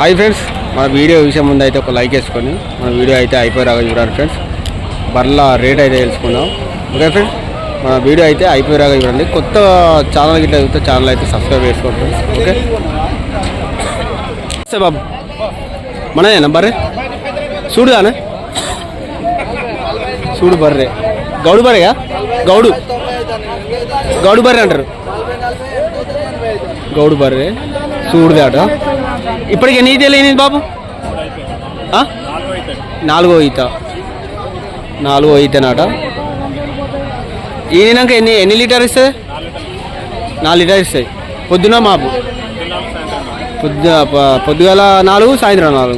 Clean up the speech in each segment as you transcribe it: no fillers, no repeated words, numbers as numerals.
Hi friends, మన video విషయం ముందు అయితే ఒక లైక్ వేసుకొని మన వీడియో అయితే అయిపోయేలాగా చూడాలి ఫ్రెండ్స్. బర్ల రేట్ అయితే తెలుసుకుందాం. ఓకే ఫ్రెండ్స్, మన వీడియో అయితే అయిపోయేలాగా చూడండి. కొత్త ఛానల్ గిట్లా చూస్తే ఛానల్ అయితే సబ్స్క్రైబ్ చేసుకోండి ఫ్రెండ్స్. ఓకే సరే బాబు, మనదేనా బర్రె? చూడు కానీ చూడు బర్రె, గౌడు బర్రెగా? గౌడు గౌడు బర్రె అంటారు. గౌడు బర్రె చూడుదాట. ఇప్పటికి ఎన్ని ఈతలు అయినాయి బాబు? 4వ ఈత. 4వ ఈతనాట. ఈనాక ఎన్ని లీటర్ ఇస్తుంది? 4 లీటర్ ఇస్తాయి. పొద్దున మాపు పొద్దుగాల 4, సాయంత్రం 4.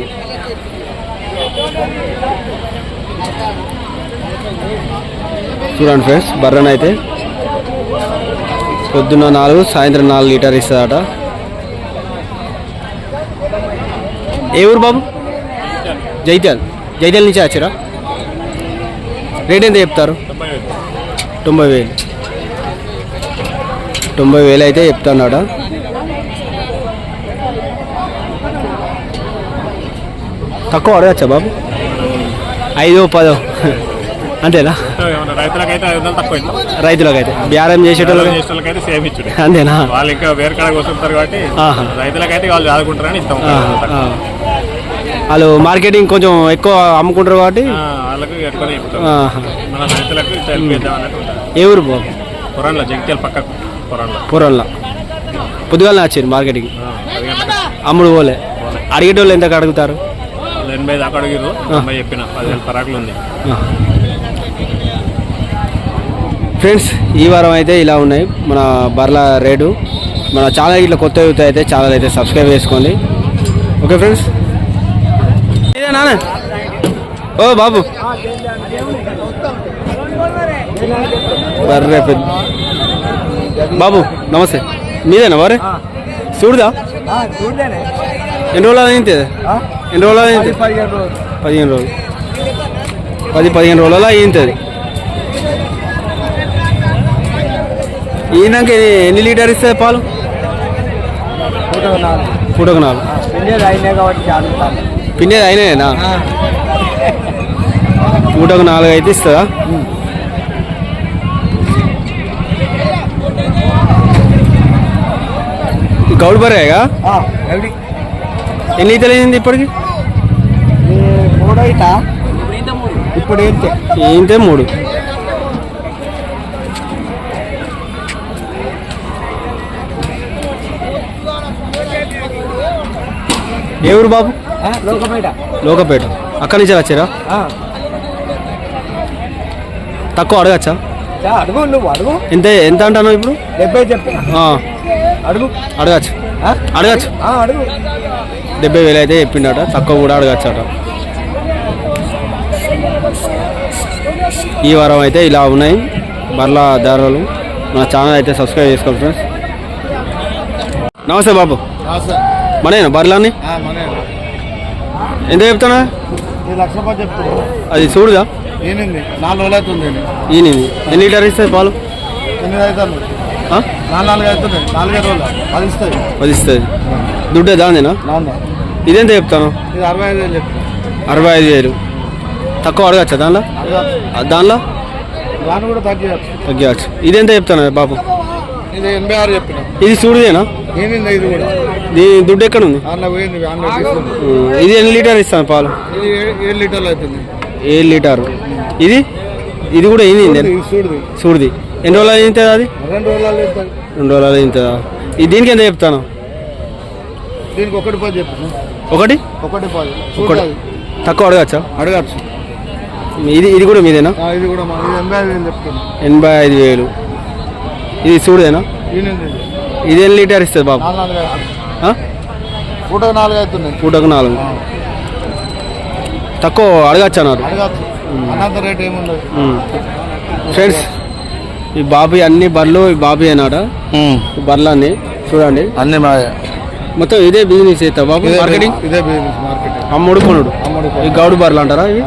చూడండి ఫ్రెండ్స్, బర్రెన్ అయితే పొద్దున్న 4, సాయంత్రం 4 లీటర్ ఇస్తుందట. ఏ ఊరు బాబు? జైత్యాల్. జైత్యాల నుంచి వచ్చారా? రేట్ ఎంత చెప్తారు? 90,000. 90,000 అయితే చెప్తాన్నాడ. తక్కువ అడగచ్చా బాబు? 5, 10 అంతేనా? రైతులకైతే బేరం చేసేటోళ్ళకైతే సేమ్ ఇచ్చుడు అంతేనా? వాళ్ళు ఇంకా వేరే కాడ వస్తుంటారు కాబట్టి రైతులకైతే వాళ్ళు ఆదుకుంటారని ఇస్తాం. వాళ్ళు మార్కెటింగ్ కొంచెం ఎక్కువ అమ్ముకుంటారు కాబట్టి వాళ్ళకి ఏ ఊరు బాబు? పురాణలో, జగిత్యాల పక్కకు పురాణలో. పొద్దుగాల వచ్చారు మార్కెట్కి. అమ్ముడు పోలే. అడిగేటోళ్ళు ఎంతకు అడుగుతారు? 80 దాకా అడిగారు. చెప్పిన 10,000 పరాకులు ఉంది. ఫ్రెండ్స్, ఈ వారం అయితే ఇలా ఉన్నాయి మన బర్ల రేటు. మన ఛానల్ ఇట్లా కొత్త యూత్ అయితే ఛానల్ అయితే సబ్స్క్రైబ్ చేసుకోండి. ఓకే ఫ్రెండ్స్, ఇదే నాన్న. ఓ బాబు, బర్రె పెద్ద బాబు నమస్తే. మీదేనా బర్రె? చూడదా? ఎన్ని రోజులు అయింది? ఎన్ని రోజులు అయింది? 15 రోజులు. 10-15 రోజులలో అయింది. ఈయనకి ఎన్ని లీటర్ ఇస్తుంది పాలు? పూటకు 4. పిండేది అయినాయేనా? పూటకు 4 అయితే ఇస్తుందా? గౌడ్ బర్రేగా? ఎన్ని ఈతలు అయింది ఇప్పటికి? ఇప్పుడు ఏంటే 3. ఏ ఊరు బాబు? లోకపేట. అక్కడి నుంచి వచ్చారా? తక్కువ అడగచ్చా? ఎంత ఎంత అంటాను ఇప్పుడు? 70 చెప్పు. అడగచ్చు. 70,000 అయితే చెప్పిండట. తక్కువ కూడా అడగచ్చట. ఈ వారం అయితే ఇలా ఉన్నాయి బర్ల ధరలు. మన ఛానల్ అయితే సబ్స్క్రైబ్ చేసుకోండి ఫ్రెండ్స్. నమస్తే బాబు, మనేనా బర్లని? ఎంత చెప్తానా? 1 లక్ష రూపాయలు చెప్తాను. అది చూడుగా? 4 రోజులు అవుతుంది. ఈయన ఎన్ని లీటర్ ఇస్తాయి పాలు? 8 అవుతుంది. 4 అవుతుంది. 4 రోజులు 10 ఇస్తుంది. దుడ్డే దాందేనా? ఇదెంత చెప్తాను? 65,000 చెప్తాను. 65,000. తక్కువ అడగచ్చా దానిలో? దానిలో కూడా తగ్గచ్చు. ఇదెంత చెప్తాను బాబు? ఇది 86 చెప్పిన. ఇది చూడుదేనా? ఇది కూడా దీని దుడ్డు ఎక్కడ ఉంది? ఇది ఎన్ని లీటర్ ఇస్తాను పాలు? 7 లీటర్లు అవుతుంది. 7 లీటర్. ఇది ఇది కూడా ఏంది? చూడుది. ఎన్ని రోజులు అయింది అది? 2 రోజులు. 2 రోజులు అయిందా? ఇది దీనికి ఎంత చెప్తాను? దీనికి 1 చెప్పాను. 1 తక్కువ అడగచ్చా? అడగచ్చు. ఇది కూడా మీదేనా? ఇది కూడా 85,000 చెప్తాను. 85,000. ఇది చూడదేనా? ఇది ఎన్ని లీటర్ ఇస్తుంది బాబు? పూటకు 4 అవుతుంది. పూటకు 4. తక్కువ అడగచ్చు అన్నారు. రేట్ ఏముండదు. ఫ్రెండ్స్, ఈ బాబీ అన్ని బర్రెలు ఈ బాబీ అన్నాడ. బర్రెలు అన్ని చూడండి, అన్ని మొత్తం ఇదే బిజినెస్ అవుతా బాబు? మార్కెటింగ్ ఇదే బిజినెస్, మార్కెటింగ్. అమ్ముడు కొనుడు ఈ గౌడు బర్రెలు అంటారా ఇవి?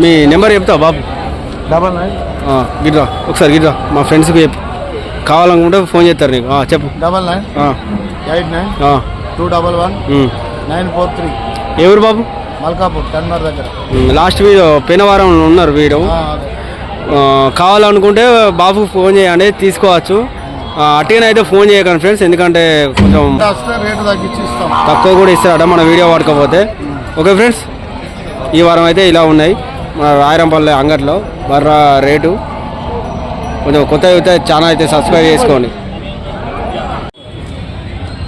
మీ నెంబర్ చెప్తావా బాబు? 99 గిట్రా ఒకసారి గిట్రా, మా ఫ్రెండ్స్కి చెప్పు. కావాలనుకుంటే ఫోన్ చేస్తారు నీకు. చెప్పు. 99 89 211-943 ఎవరు బాబు? మల్కాపూర్ టన్మర్ దగ్గర. లాస్ట్ వీడియో పోయిన వారం ఉన్నారు వీడియో. కావాలనుకుంటే బాబు ఫోన్ చేయండి, తీసుకోవచ్చు. అట్టిగానే అయితే ఫోన్ చేయకండి ఫ్రెండ్స్, ఎందుకంటే కొంచెం రేటు తగ్గించి ఇస్తాం, తక్కువ కూడా ఇస్తారట మన వీడియో పడకపోతే. ఓకే ఫ్రెండ్స్, ఈ వారం అయితే ఇలా ఉన్నాయి మన రాయరంపల్లి అంగట్లో బర్ర రేటు. కొంచెం కొత్త అయితే ఛానల్ అయితే సబ్స్క్రైబ్ చేసుకోండి.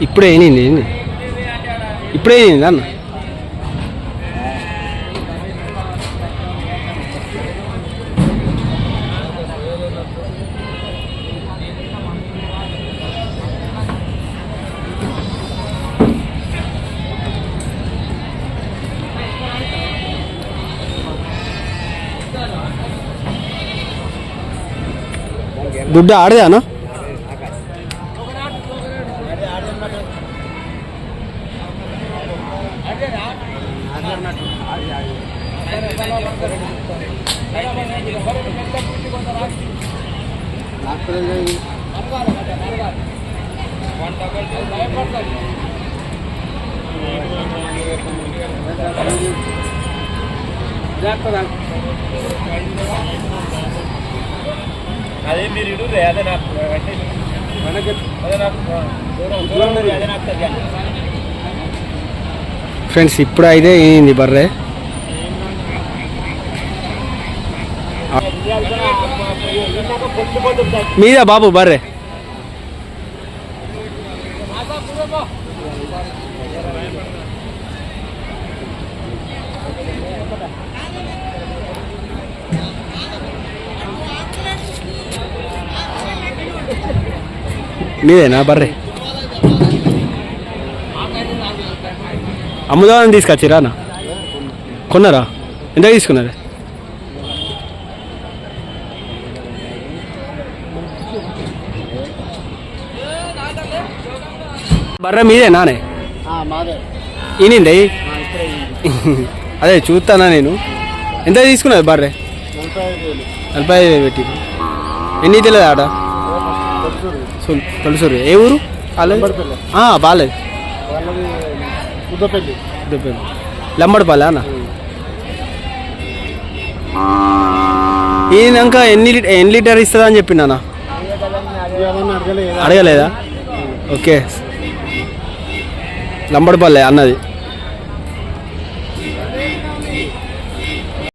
ఇప్పుడే ఏంది ఇప్పుడే ఏంది అన్న? దుడ్డు ఆడదానా? అదే మీరు అదే నాకు ఫ్రెండ్స్ ఇప్పుడు అయితే ఏంది బర్రే మీద బాబు బర్రే మీదేనా బర్రే? అమ్ముదామని తీసుకొచ్చిరా అన్న? కొన్నారా? ఎంత తీసుకున్నారు? బర్రె మీదేనా? ఈనింది అదే చూస్తానా నేను. ఎంత తీసుకున్నది బర్రె? 45,000 పెట్టి. ఎన్ని తెలియదు ఆట? తొలసూరు. ఏ ఊరు? బాలేదు. లంబడపల్లి అన్న. ఈయనక ఎన్ని లీటర్ ఇస్తుందా అని చెప్పిండా? అడగలేదా? ఓకే, లంబడపల్లి అన్నది.